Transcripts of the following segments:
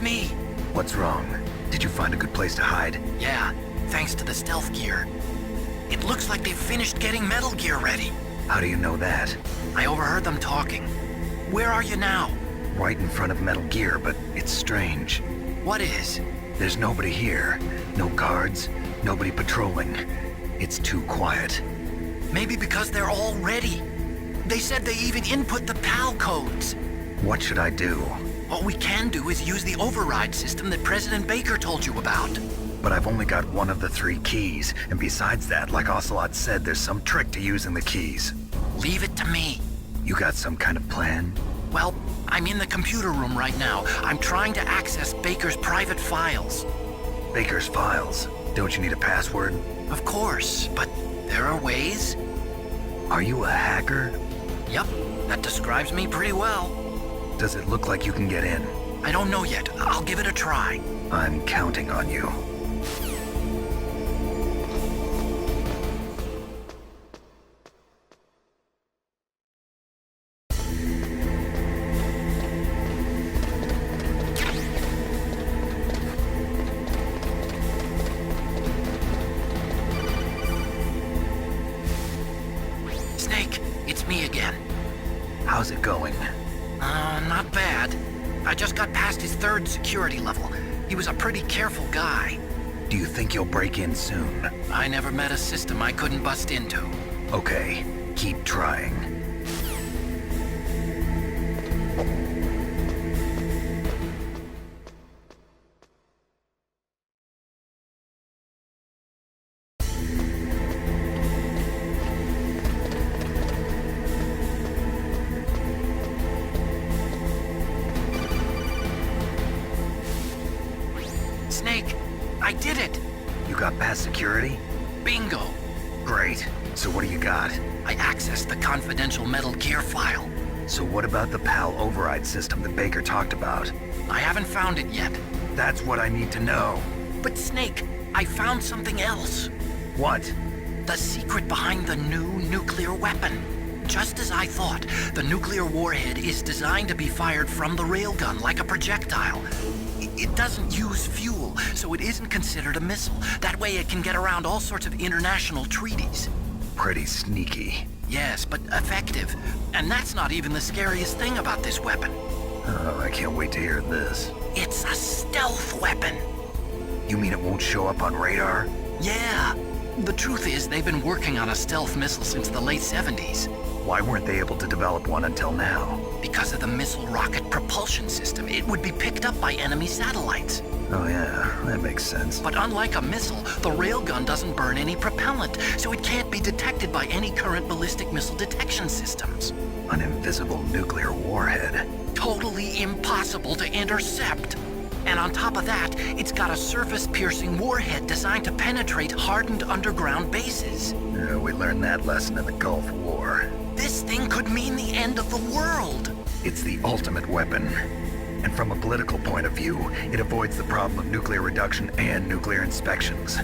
it's me. What's wrong? Did you find a good place to hide? Yeah, thanks to the stealth gear. It looks like they've finished getting Metal Gear ready. How do you know that? I overheard them talking. Where are you now? Right in front of Metal Gear, but it's strange. What is? There's nobody here. No guards, nobody patrolling. It's too quiet. Maybe because they're all ready. They said they even input the PAL codes. What should I do? What we can do is use the override system that President Baker told you about. But I've only got one of the 3 keys, and besides that, like Ocelot said, there's some trick to using the keys. Leave it to me. You got some kind of plan? Well, I'm in the computer room right now. I'm trying to access Baker's private files. Baker's files? Don't you need a password? Of course, but there are ways. Are you a hacker? Yep, that describes me pretty well. Does it look like you can get in? I don't know yet. I'll give it a try. I'm counting on you. Snake, it's me again. How's it going? Not bad. I just got past his 3rd security level. He was a pretty careful guy. Do you think you'll break in soon? I never met a system I couldn't bust into. Okay, keep trying. Snake, I did it! You got past security? Bingo! Great. So what do you got? I accessed the confidential Metal Gear file. So what about the PAL override system that Baker talked about? I haven't found it yet. That's what I need to know. But Snake, I found something else. What? The secret behind the new nuclear weapon. Just as I thought, the nuclear warhead is designed to be fired from the railgun like a projectile. It doesn't use fuel, so it isn't considered a missile. That way it can get around all sorts of international treaties. Pretty sneaky. Yes, but effective. And that's not even the scariest thing about this weapon. Oh, I can't wait to hear this. It's a stealth weapon. You mean it won't show up on radar? Yeah. The truth is, they've been working on a stealth missile since the late 70s. Why weren't they able to develop one until now? Because of the missile rocket propulsion system, it would be picked up by enemy satellites. Oh yeah, that makes sense. But unlike a missile, the railgun doesn't burn any propellant, so it can't be detected by any current ballistic missile detection systems. An invisible nuclear warhead. Totally impossible to intercept. And on top of that, it's got a surface-piercing warhead designed to penetrate hardened underground bases. We learned that lesson in the Gulf War. This thing could mean the end of the world. It's the ultimate weapon. And from a political point of view, it avoids the problem of nuclear reduction and nuclear inspections.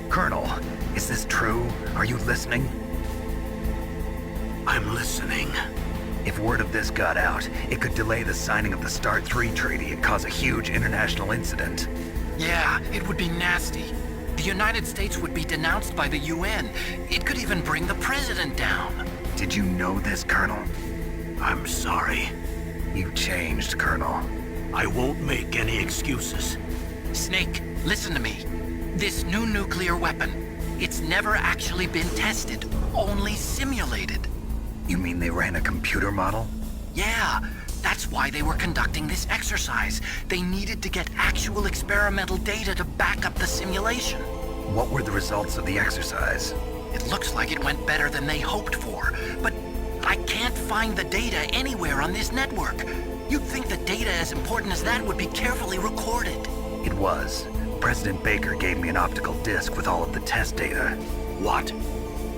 Colonel, is this true? Are you listening? I'm listening. If word of this got out, it could delay the signing of the START 3 treaty and cause a huge international incident. Yeah, it would be nasty. The United States would be denounced by the UN. It could even bring the president down. Did you know this, Colonel? I'm sorry. You changed, Colonel. I won't make any excuses. Snake, listen to me. This new nuclear weapon, it's never actually been tested, only simulated. You mean they ran a computer model? Yeah, that's why they were conducting this exercise. They needed to get actual experimental data to back up the simulation. What were the results of the exercise? It looks like it went better than they hoped for, but I can't find the data anywhere on this network. You'd think the data as important as that would be carefully recorded. It was. President Baker gave me an optical disc with all of the test data. What?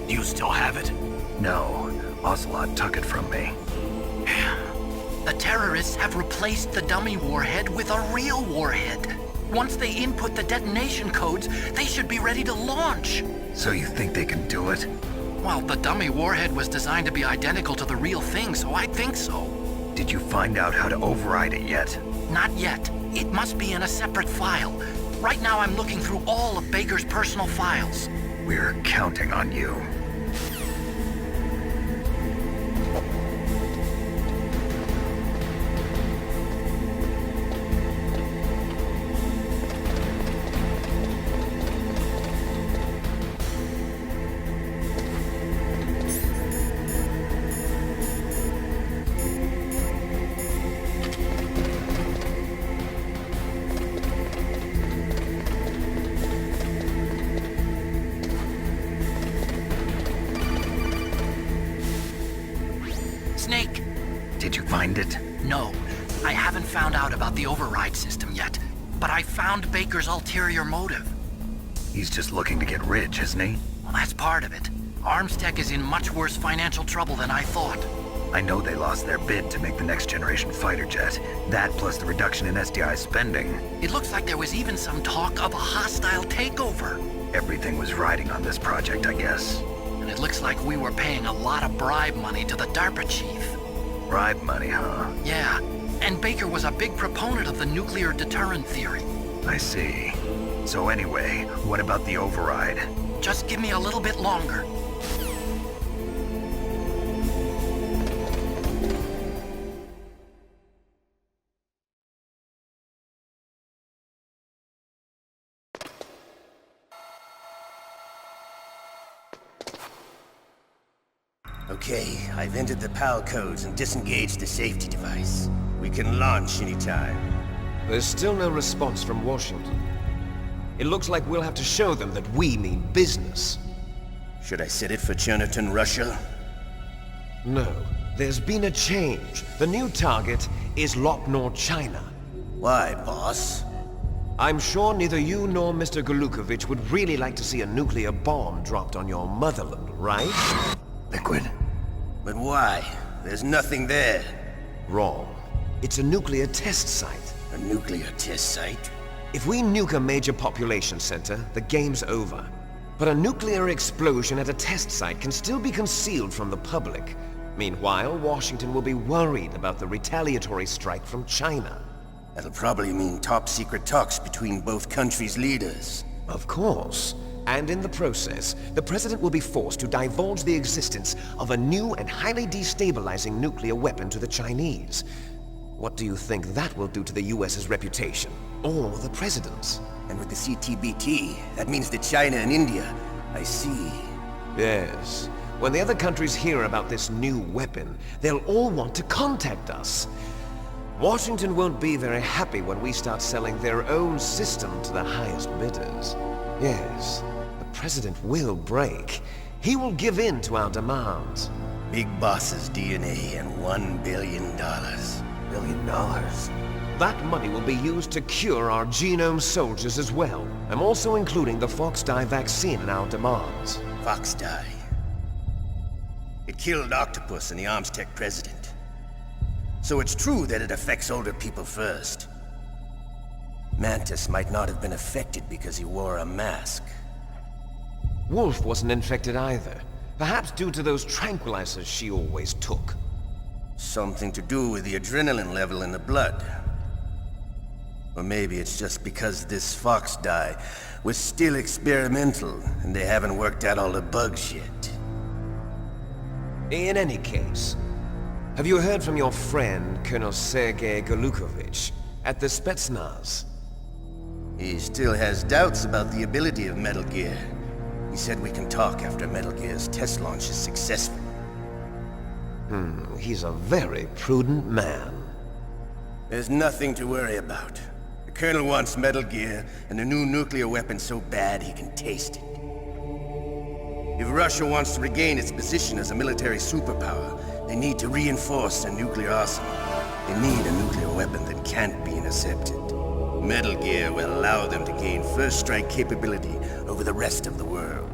Do you still have it? No, Ocelot took it from me. The terrorists have replaced the dummy warhead with a real warhead. Once they input the detonation codes, they should be ready to launch. So you think they can do it? Well, the dummy warhead was designed to be identical to the real thing, so I think so. Did you find out how to override it yet? Not yet. It must be in a separate file. Right now I'm looking through all of Baker's personal files. We're counting on you. Snake! Did you find it? No, I haven't found out about the override system yet, but I found Baker's ulterior motive. He's just looking to get rich, isn't he? Well, that's part of it. Armstech is in much worse financial trouble than I thought. I know they lost their bid to make the next generation fighter jet. That plus the reduction in SDI spending. It looks like there was even some talk of a hostile takeover. Everything was riding on this project, I guess. And it looks like we were paying a lot of bribe money to the DARPA chief. Bribe money, huh? Yeah, and Baker was a big proponent of the nuclear deterrent theory. I see. So anyway, what about the override? Just give me a little bit longer. Okay, I've entered the PAL codes and disengaged the safety device. We can launch anytime. There's still no response from Washington. It looks like we'll have to show them that we mean business. Should I set it for Cherniton, Russia? No, there's been a change. The new target is Lop Nor China. Why, boss? I'm sure neither you nor Mr. Golukovich would really like to see a nuclear bomb dropped on your motherland, right? Liquid. But why? There's nothing there. Wrong. It's a nuclear test site. A nuclear test site? If we nuke a major population center, the game's over. But a nuclear explosion at a test site can still be concealed from the public. Meanwhile, Washington will be worried about the retaliatory strike from China. That'll probably mean top-secret talks between both countries' leaders. Of course. And in the process, the President will be forced to divulge the existence of a new and highly destabilizing nuclear weapon to the Chinese. What do you think that will do to the US's reputation? Or the President's? And with the CTBT, that means that China and India... I see. Yes. When the other countries hear about this new weapon, they'll all want to contact us. Washington won't be very happy when we start selling their own system to the highest bidders. Yes, the President will break. He will give in to our demands. Big Boss's DNA and $1 billion. $1 billion? That money will be used to cure our genome soldiers as well. I'm also including the Fox-Die vaccine in our demands. Fox-Die. It killed Octopus and the Armstech president. So it's true that it affects older people first. Mantis might not have been affected because he wore a mask. Wolf wasn't infected either. Perhaps due to those tranquilizers she always took. Something to do with the adrenaline level in the blood. Or maybe it's just because this Fox-Die was still experimental and they haven't worked out all the bugs yet. In any case, have you heard from your friend, Colonel Sergei Golukovich, at the Spetsnaz? He still has doubts about the ability of Metal Gear. He said we can talk after Metal Gear's test launch is successful. He's a very prudent man. There's nothing to worry about. The Colonel wants Metal Gear and the new nuclear weapon so bad he can taste it. If Russia wants to regain its position as a military superpower, they need to reinforce their nuclear arsenal. They need a nuclear weapon that can't be intercepted. Metal Gear will allow them to gain first strike capability over the rest of the world.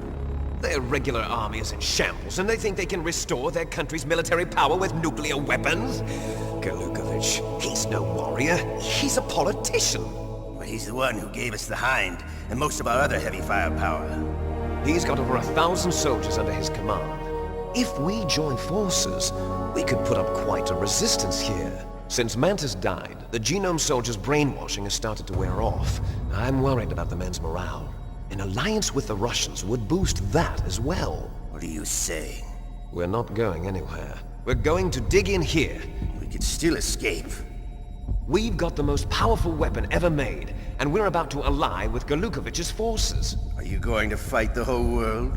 Their regular army is in shambles, and they think they can restore their country's military power with nuclear weapons? Golukovich, he's no warrior. He's a politician. But he's the one who gave us the Hind and most of our other heavy firepower. He's got over 1,000 soldiers under his command. If we join forces, we could put up quite a resistance here. Since Mantis died, the Genome Soldier's brainwashing has started to wear off. I'm worried about the men's morale. An alliance with the Russians would boost that as well. What are you saying? We're not going anywhere. We're going to dig in here. We could still escape. We've got the most powerful weapon ever made, and we're about to ally with Galukovich's forces. Are you going to fight the whole world?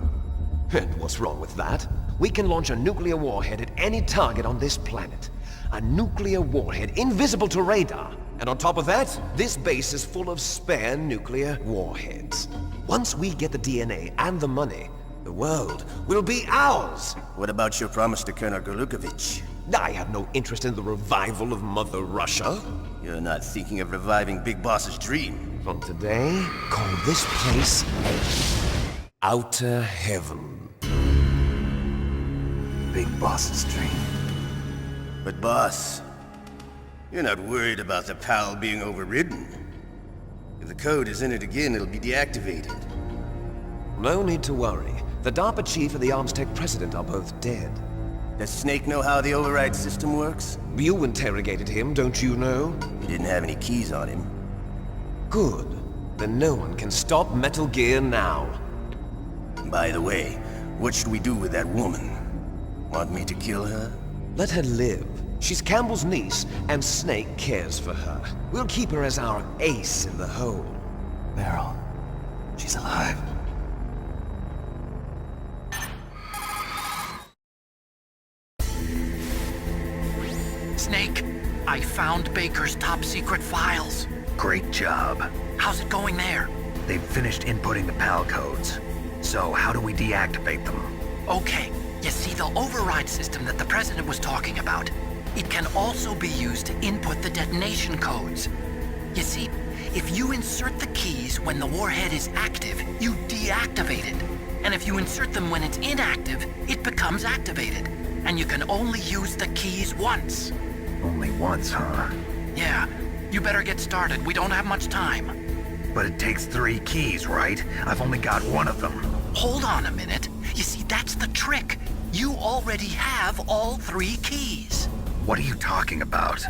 And what's wrong with that? We can launch a nuclear warhead at any target on this planet. A nuclear warhead invisible to radar. And on top of that, this base is full of spare nuclear warheads. Once we get the DNA and the money, the world will be ours! What about your promise to Colonel Galukovich? I have no interest in the revival of Mother Russia. You're not thinking of reviving Big Boss's dream. From today, call this place Outer Heaven. Big Boss's dream. But boss, you're not worried about the PAL being overridden. If the code is in it again, it'll be deactivated. No need to worry. The DARPA chief and the ArmsTech president are both dead. Does Snake know how the override system works? You interrogated him, don't you know? He didn't have any keys on him. Good. Then no one can stop Metal Gear now. By the way, what should we do with that woman? Want me to kill her? Let her live. She's Campbell's niece, and Snake cares for her. We'll keep her as our ace in the hole. Meryl. She's alive. Snake, I found Baker's top-secret files. Great job. How's it going there? They've finished inputting the PAL codes. So how do we deactivate them? Okay, you see the override system that the President was talking about? It can also be used to input the detonation codes. You see, if you insert the keys when the warhead is active, you deactivate it. And if you insert them when it's inactive, it becomes activated. And you can only use the keys once. Only once, huh? Yeah, you better get started. We don't have much time. But it takes 3 keys, right? I've only got one of them. Hold on a minute. You see, that's the trick. You already have all 3 keys. What are you talking about?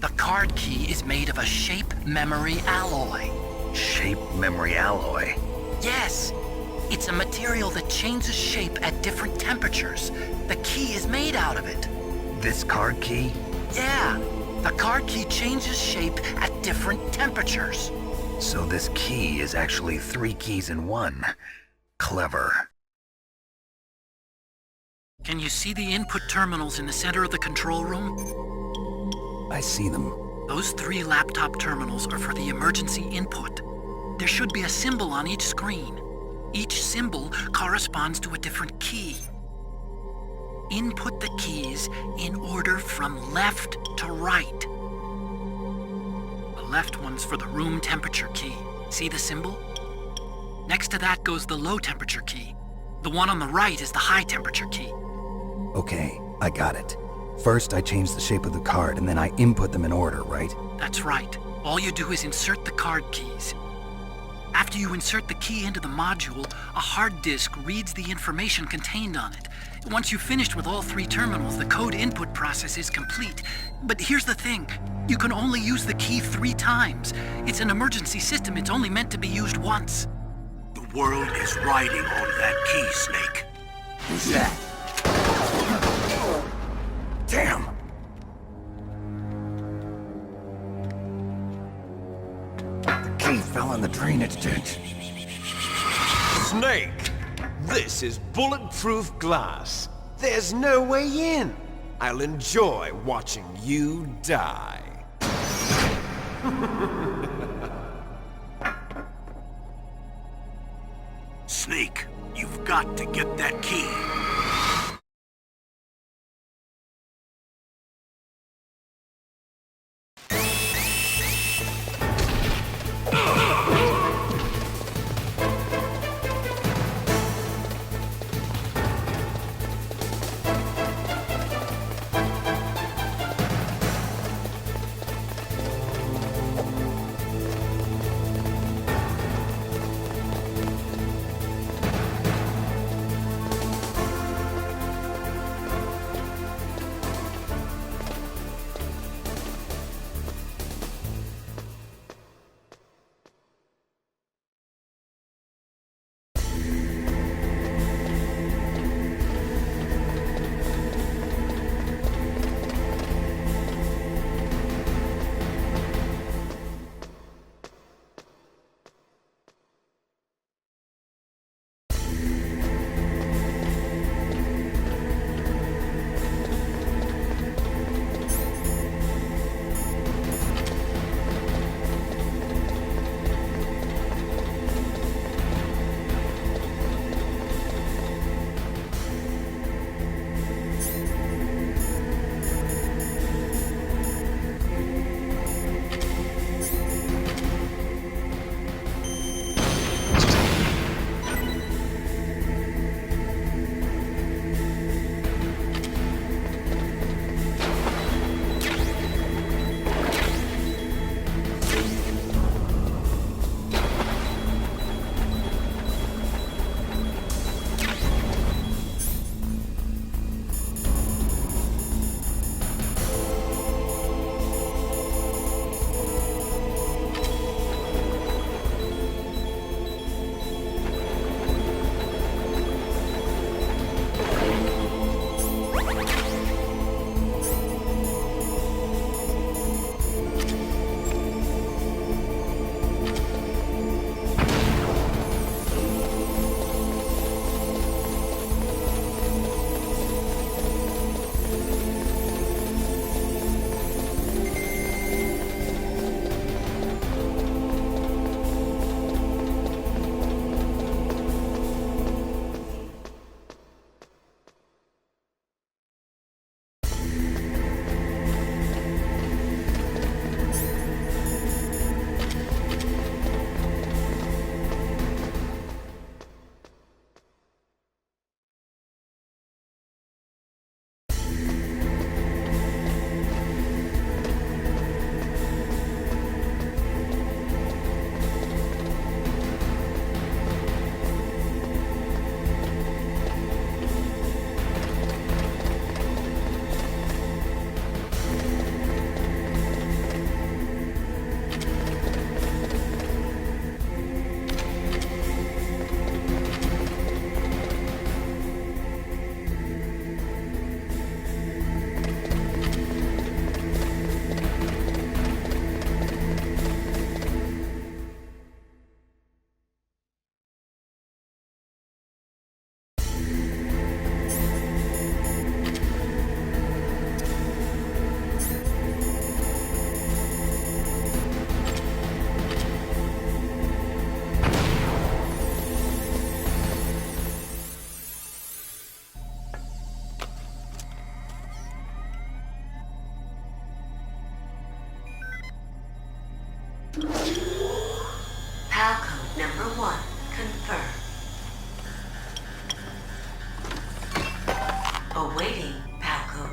The card key is made of a shape memory alloy. Shape memory alloy? Yes. It's a material that changes shape at different temperatures. The key is made out of it. This card key? Yeah. The card key changes shape at different temperatures. So this key is actually 3 keys in one. Clever. Can you see the input terminals in the center of the control room? I see them. Those 3 laptop terminals are for the emergency input. There should be a symbol on each screen. Each symbol corresponds to a different key. Input the keys in order from left to right. The left one's for the room temperature key. See the symbol? Next to that goes the low temperature key. The one on the right is the high temperature key. Okay, I got it. First, I change the shape of the card, and then I input them in order, right? That's right. All you do is insert the card keys. After you insert the key into the module, a hard disk reads the information contained on it. Once you've finished with all 3 terminals, the code input process is complete. But here's the thing. You can only use the key 3 times. It's an emergency system. It's only meant to be used once. The world is riding on that key, Snake. Who's that? Damn! The key fell in the drainage ditch. Snake! This is bulletproof glass. There's no way in. I'll enjoy watching you die. Snake, you've got to get that key.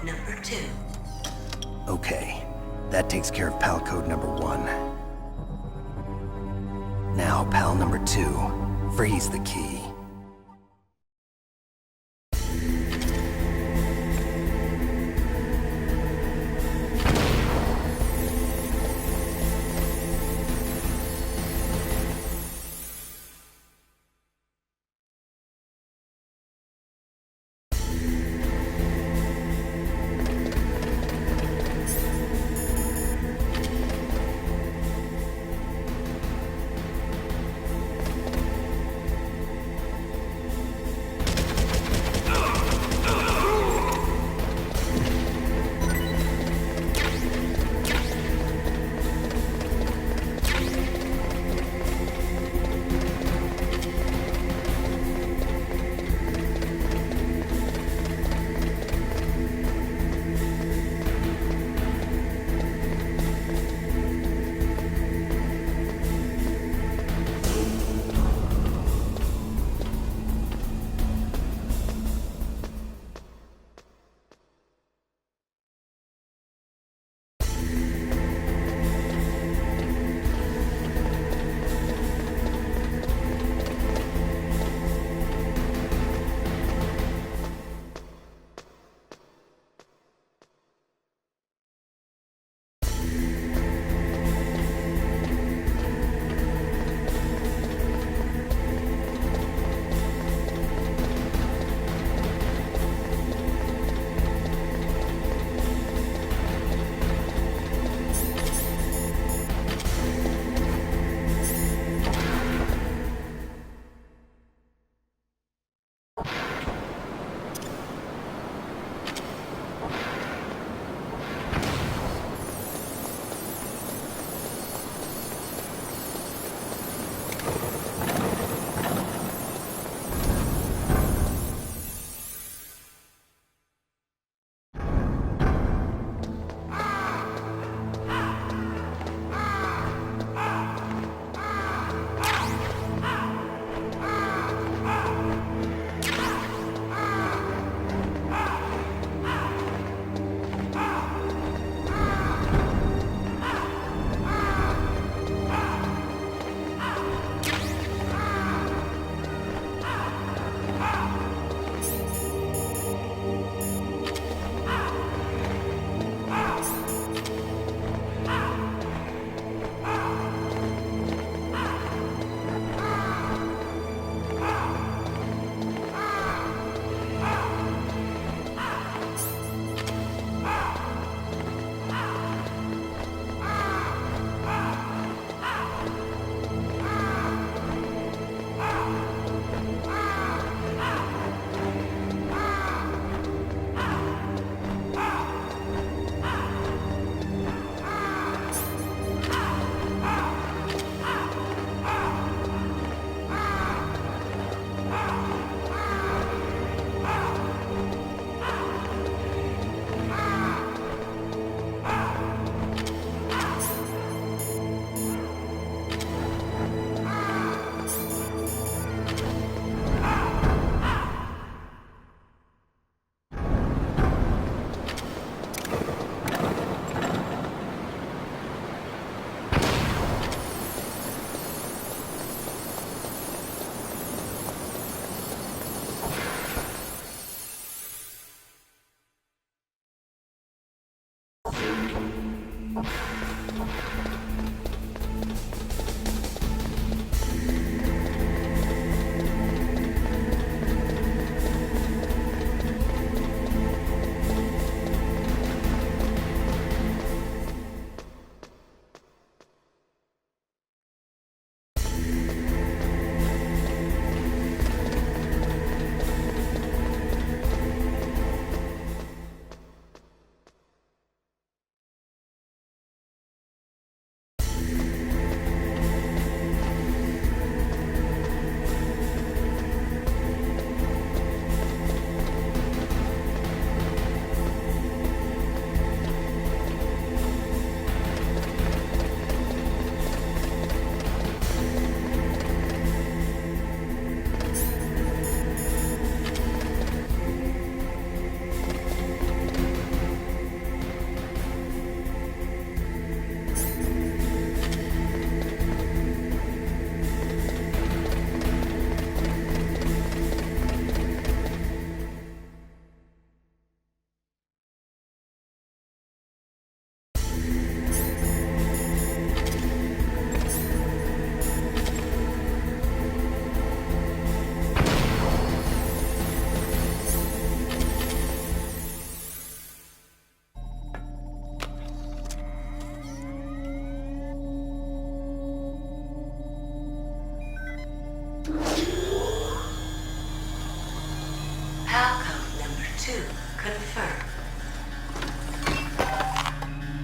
number 2. Okay, that takes care of pal code number 1. Now, pal number 2, freeze the key.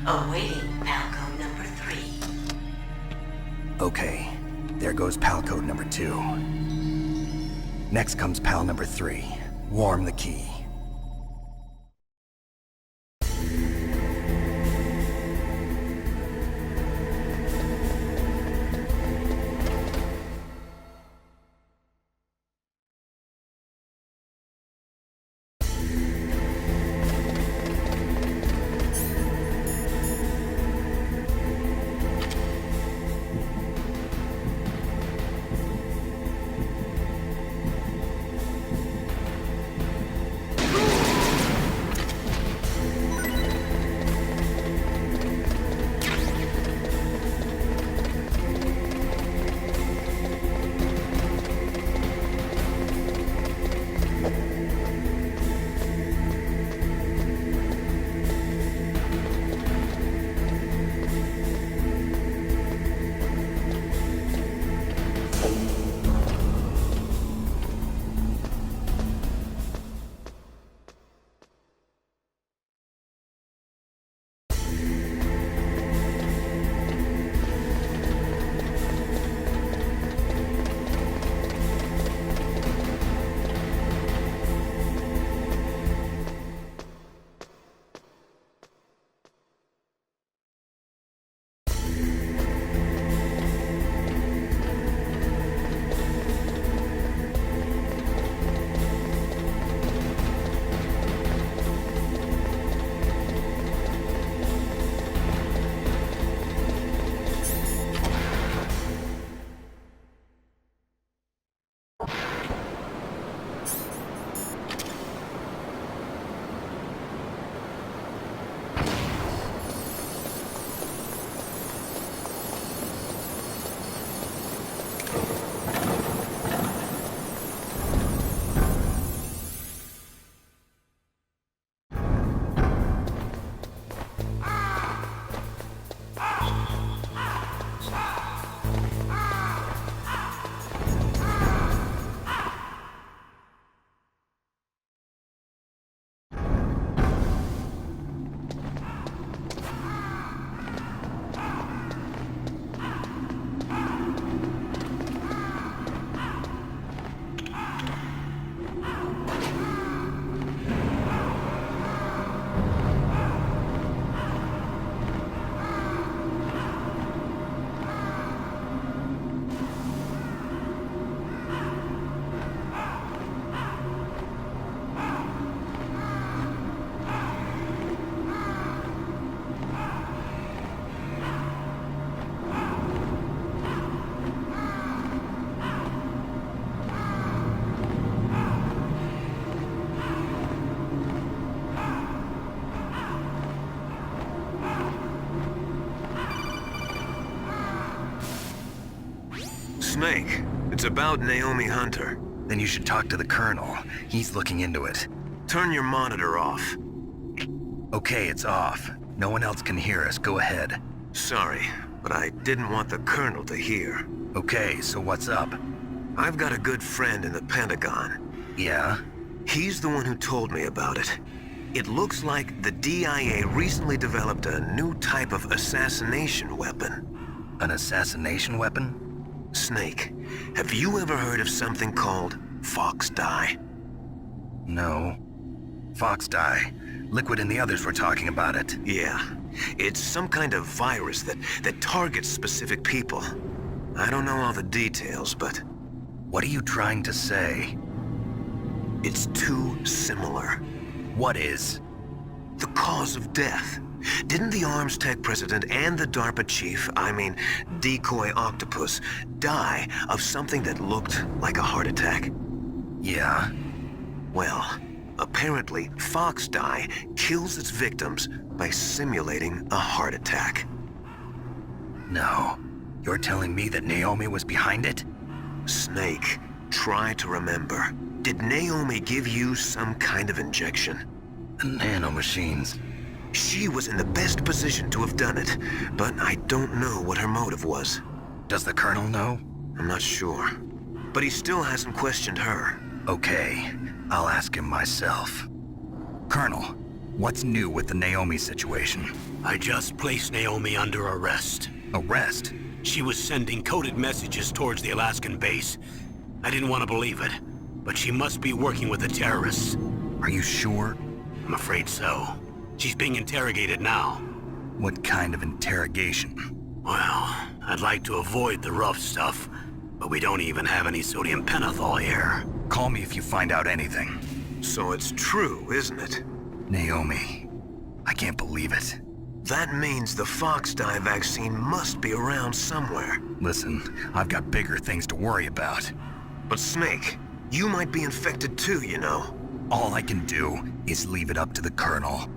Awaiting Palco number 3. Okay, there goes pal code number 2. Next comes pal number 3. Warm the key. Snake, it's about Naomi Hunter. Then you should talk to the Colonel. He's looking into it. Turn your monitor off. Okay, it's off. No one else can hear us. Go ahead. Sorry, but I didn't want the Colonel to hear. Okay, so what's up? I've got a good friend in the Pentagon. Yeah? He's the one who told me about it. It looks like the DIA recently developed a new type of assassination weapon. An assassination weapon? Snake, have you ever heard of something called Fox Dye? No. Fox dye. Liquid and the others were talking about it. Yeah. It's some kind of virus that targets specific people. I don't know all the details, but What are you trying to say? it's too similar. What is? The cause of death. Didn't the Arms Tech president and the DARPA chief, Decoy Octopus, die of something that looked like a heart attack? Yeah? Well, apparently Fox Dye kills its victims by simulating a heart attack. No. You're telling me that Naomi was behind it? Snake, try to remember. Did Naomi give you some kind of injection? The nanomachines. She was in the best position to have done it, but I don't know what her motive was. Does the Colonel know? I'm not sure. But he still hasn't questioned her. Okay, I'll ask him myself. Colonel, What's new with the Naomi situation? I just placed Naomi under arrest. Arrest? She was sending coded messages towards the Alaskan base. I didn't want to believe it, but she must be working with the terrorists. Are you sure? I'm afraid so. She's being interrogated now. What kind of interrogation? Well, I'd like to avoid the rough stuff, but we don't even have any sodium pentothal here. Call me if you find out anything. So it's true, isn't it? Naomi, I can't believe it. That means the Fox dye vaccine must be around somewhere. Listen, I've got bigger things to worry about. But Snake, you might be infected too, you know. All I can do is leave it up to the Colonel.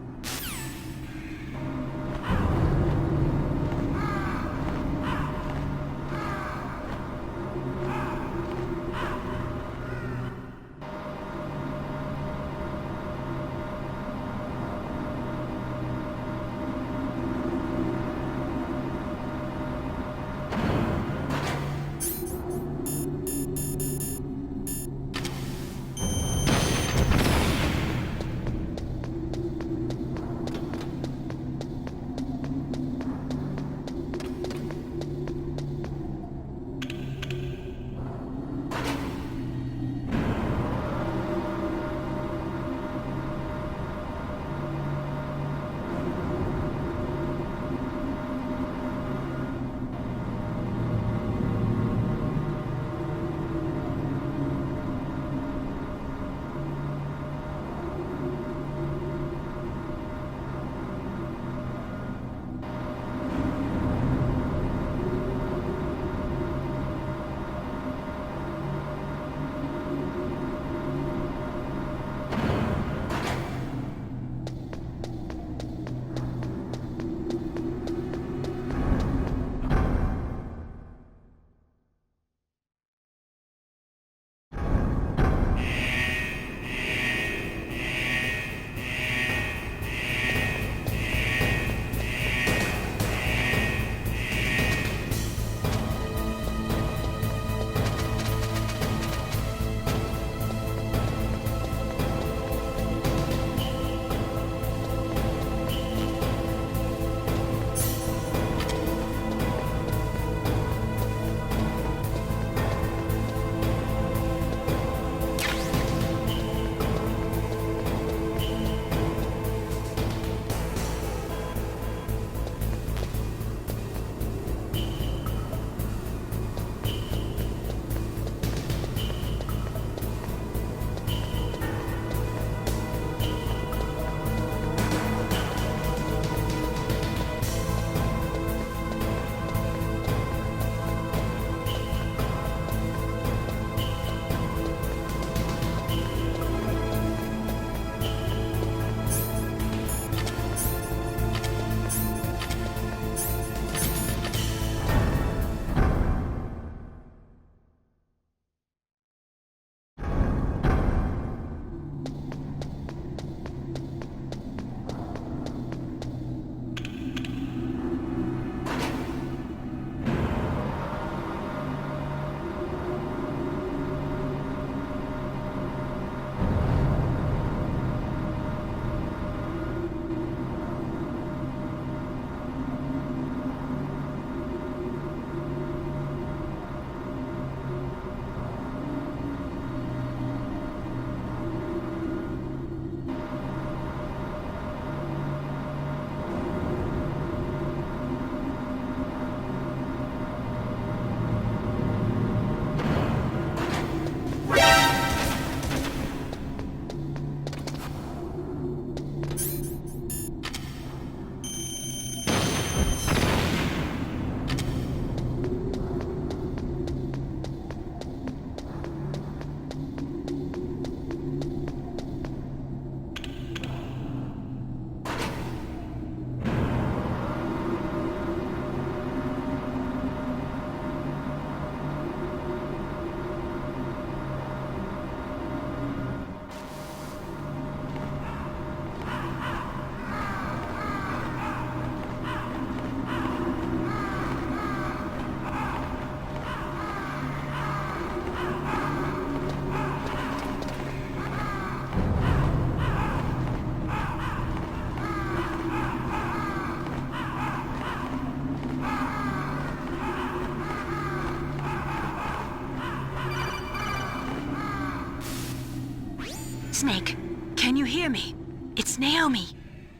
Snake, can you hear me? It's Naomi.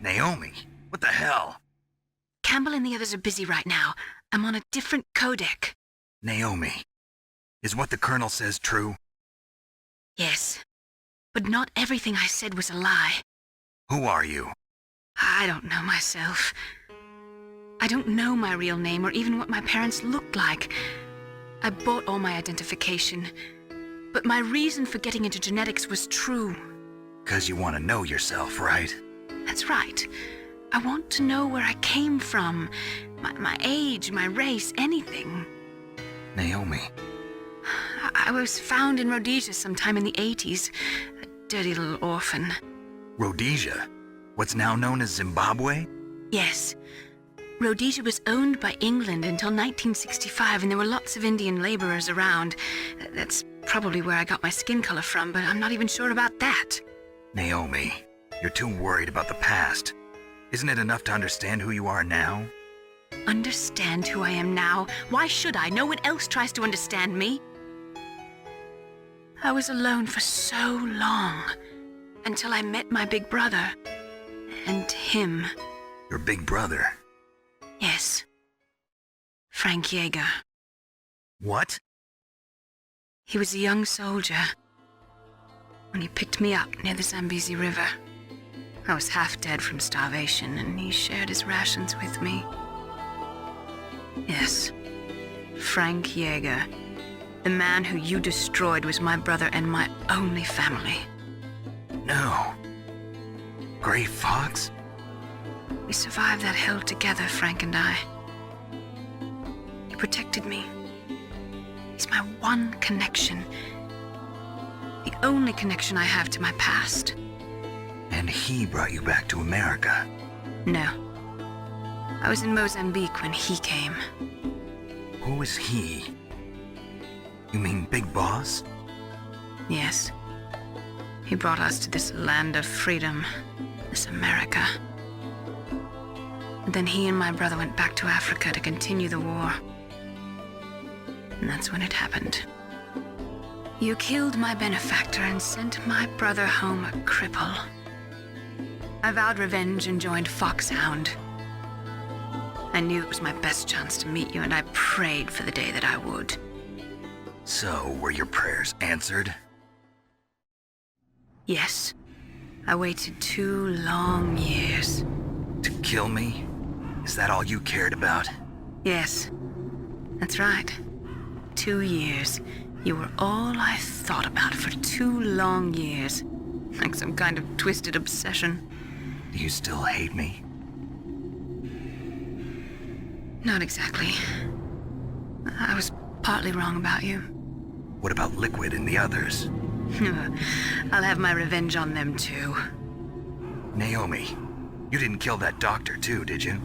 Naomi? What the hell? Campbell and the others are busy right now. I'm on a different codec. Naomi, is what the Colonel says true? Yes. But not everything I said was a lie. Who are you? I don't know myself. I don't know my real name or even what my parents looked like. I bought all my identification. But my reason for getting into genetics was true. 'Cause you want to know yourself, right? That's right. I want to know where I came from. My age, my race, anything. Naomi, I was found in Rhodesia sometime in the 80s. A dirty little orphan. Rhodesia? What's now known as Zimbabwe? Yes. Rhodesia was owned by England until 1965, and there were lots of Indian laborers around. That's probably where I got my skin color from, but I'm not even sure about that. Naomi, you're too worried about the past. Isn't it enough to understand who you are now? Understand who I am now? Why should I? No one else tries to understand me. I was alone for so long, until I met my big brother. And him. Your big brother? Yes. Frank Yeager. What? He was a young soldier when he picked me up near the Zambezi River. I was half dead from starvation, and he shared his rations with me. Yes, Frank Yeager. The man who you destroyed was my brother and my only family. No. Gray Fox? We survived that hell together, Frank and I. He protected me. He's my one connection. The only connection I have to my past. And he brought you back to America? No. I was in Mozambique when he came. Who is he? You mean Big Boss? Yes. He brought us to this land of freedom, this America. And then he and my brother went back to Africa to continue the war. And that's when it happened. You killed my benefactor and sent my brother home a cripple. I vowed revenge and joined Foxhound. I knew it was my best chance to meet you, and I prayed for the day that I would. So, were your prayers answered? Yes. I waited 2 long years. To kill me? Is that all you cared about? Yes. That's right. 2 years. You were all I thought about for 2 long years. Like some kind of twisted obsession. Do you still hate me? Not exactly. I was partly wrong about you. What about Liquid and the others? I'll have my revenge on them too. Naomi, you didn't kill that doctor too, did you?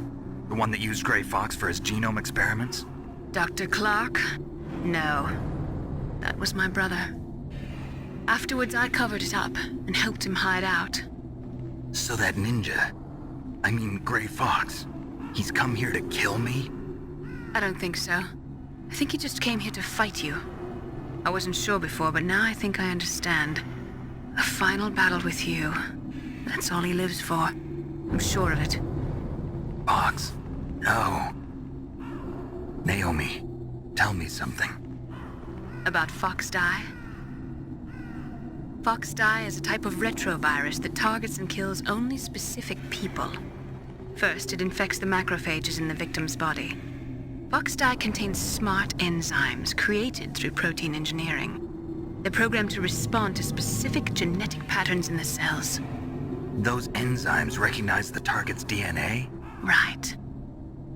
The one that used Gray Fox for his genome experiments? Dr. Clark? No. That was my brother. Afterwards, I covered it up and helped him hide out. So that ninja, I mean Gray Fox, he's come here to kill me? I don't think so. I think he just came here to fight you. I wasn't sure before, but now I think I understand. A final battle with you. That's all he lives for. I'm sure of it. Fox? No. Naomi, tell me something. About FoxDie? FoxDie is a type of retrovirus that targets and kills only specific people. First, it infects the macrophages in the victim's body. FoxDie contains smart enzymes created through protein engineering. They're programmed to respond to specific genetic patterns in the cells. Those enzymes recognize the target's DNA? Right.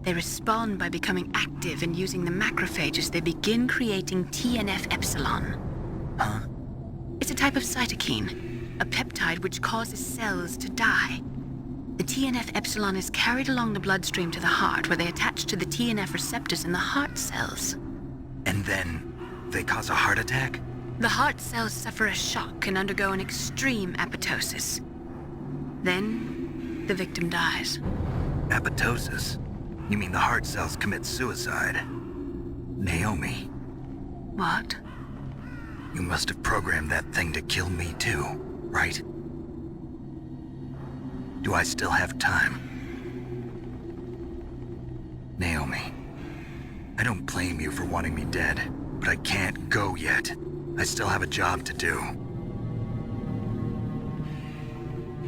They respond by becoming active and using the macrophages. They begin creating TNF-epsilon. Huh? It's a type of cytokine, a peptide which causes cells to die. The TNF-epsilon is carried along the bloodstream to the heart, where they attach to the TNF receptors in the heart cells. And then they cause a heart attack? The heart cells suffer a shock and undergo an extreme apoptosis. Then, the victim dies. Apoptosis? You mean the heart cells commit suicide? Naomi, What? you must have programmed that thing to kill me too, right? Do I still have time? Naomi, I don't blame you for wanting me dead, but I can't go yet. I still have a job to do.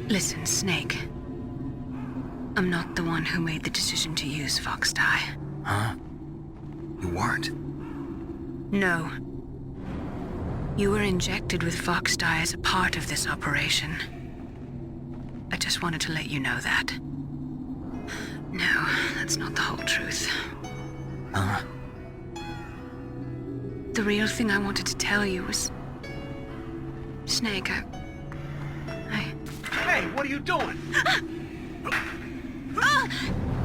Listen, Snake. I'm not the one who made the decision to use Fox Dye. Huh? You weren't? No. You were injected with Fox Dye as a part of this operation. I just wanted to let you know that. No, that's not the whole truth. Huh? The real thing I wanted to tell you was... Snake, I... Hey, what are you doing?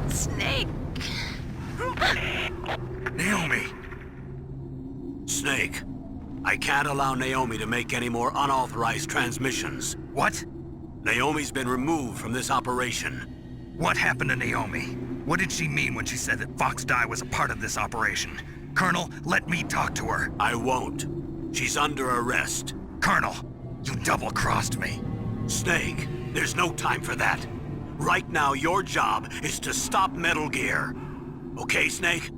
Snake! Naomi! Snake, I can't allow Naomi to make any more unauthorized transmissions. What? Naomi's been removed from this operation. What happened to Naomi? What did she mean when she said that Fox Dye was a part of this operation? Colonel, let me talk to her. I won't. She's under arrest. Colonel, you double-crossed me. Snake, there's no time for that. Right now, your job is to stop Metal Gear. Okay, Snake?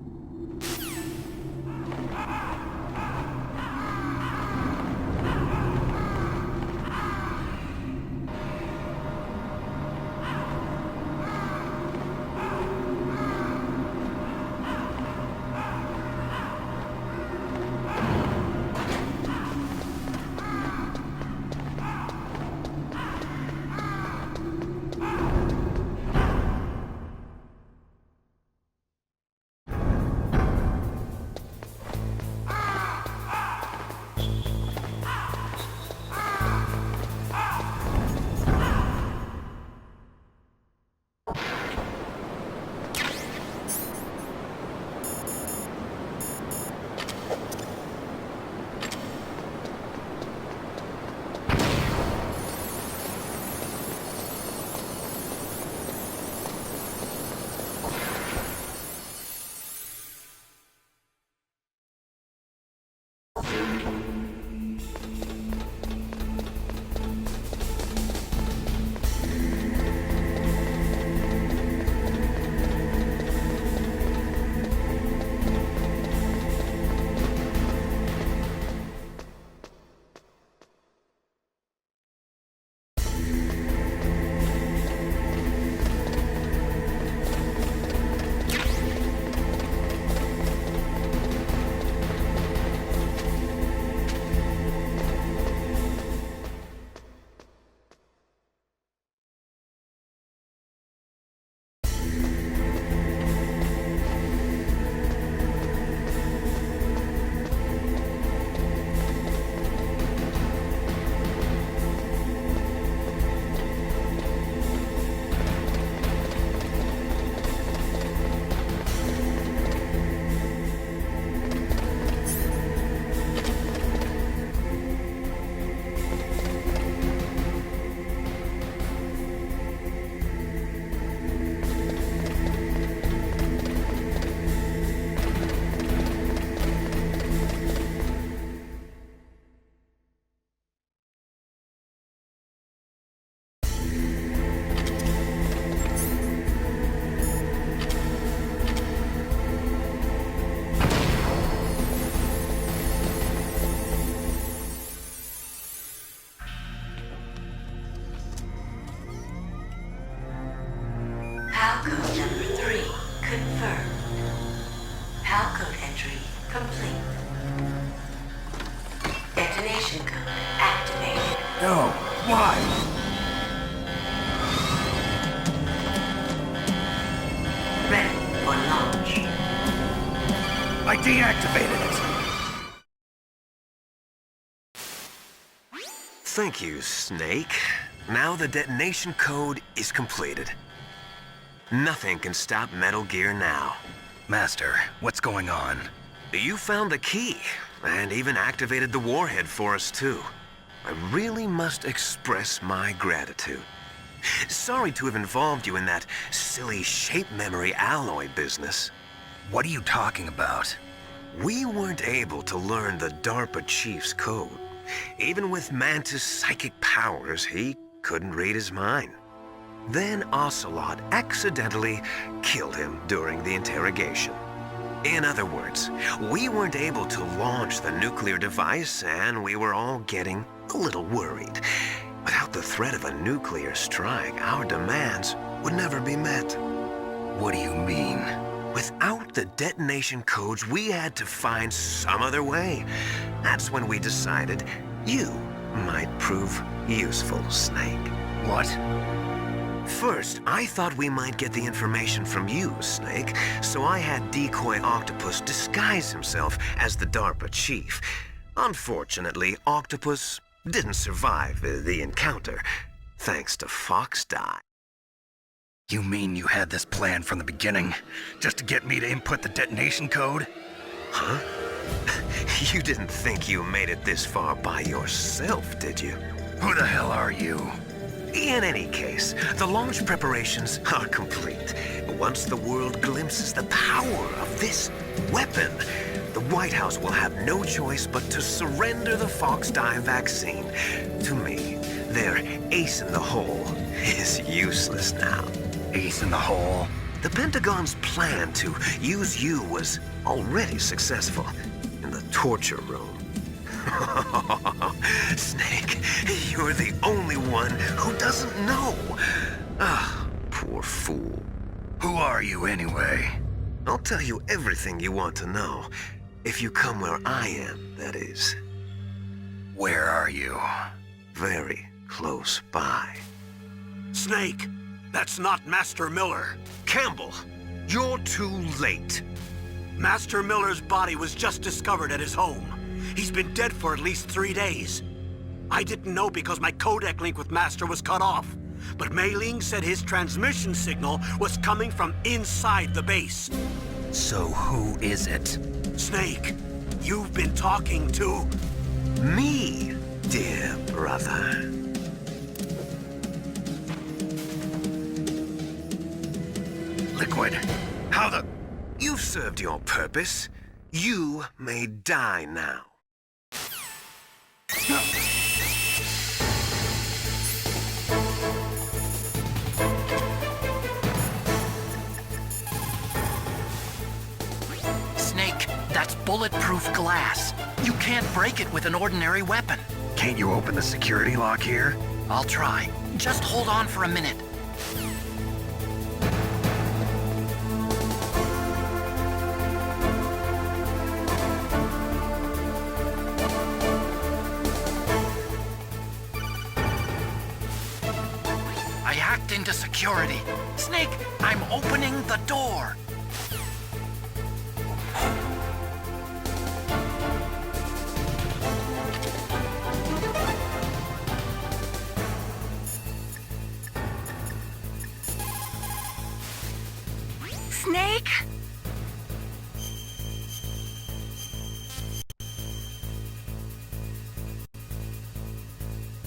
Palcode number 3 confirmed. Palcode entry complete. Detonation code activated. No, why? Ready for launch. I deactivated it. Thank you, Snake. Now the detonation code is completed. Nothing can stop Metal Gear now. Master, what's going on? You found the key, and even activated the warhead for us, too. I really must express my gratitude. Sorry to have involved you in that silly shape memory alloy business. What are you talking about? We weren't able to learn the DARPA chief's code, Even with Mantis' psychic powers, he couldn't read his mind. Then Ocelot accidentally killed him during the interrogation. In other words, we weren't able to launch the nuclear device, and we were all getting a little worried. Without the threat of a nuclear strike, our demands would never be met. What do you mean? Without the detonation codes, we had to find some other way. That's when we decided you might prove useful, Snake. What? First, I thought we might get the information from you, Snake, so I had Decoy Octopus disguise himself as the DARPA chief. Unfortunately, Octopus didn't survive the encounter, thanks to Foxdie. You mean you had this plan from the beginning? Just to get me to input the detonation code? Huh? You didn't think you made it this far by yourself, did you? Who the hell are you? In any case, the launch preparations are complete. Once the world glimpses the power of this weapon, the White House will have no choice but to surrender the Foxdie vaccine. To me, their ace in the hole is useless now. Ace in the hole? The Pentagon's plan to use you was already successful in the torture room. Snake, you're the only one who doesn't know. Ah, poor fool. Who are you anyway? I'll tell you everything you want to know. If you come where I am, that is. Where are you? Very close by. Snake, that's not Master Miller. Campbell, you're too late. Master Miller's body was just discovered at his home. He's been dead for at least 3 days. I didn't know because my codec link with Master was cut off. But Mei Ling said his transmission signal was coming from inside the base. So who is it? Snake, you've been talking to... Me, dear brother. Liquid, how the... You've served your purpose. You may die now. Snake, that's bulletproof glass. You can't break it with an ordinary weapon. Can't you open the security lock here? I'll try. Just hold on for a minute. I hacked into security. Snake, I'm opening the door. Snake?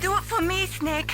Do it for me, Snake.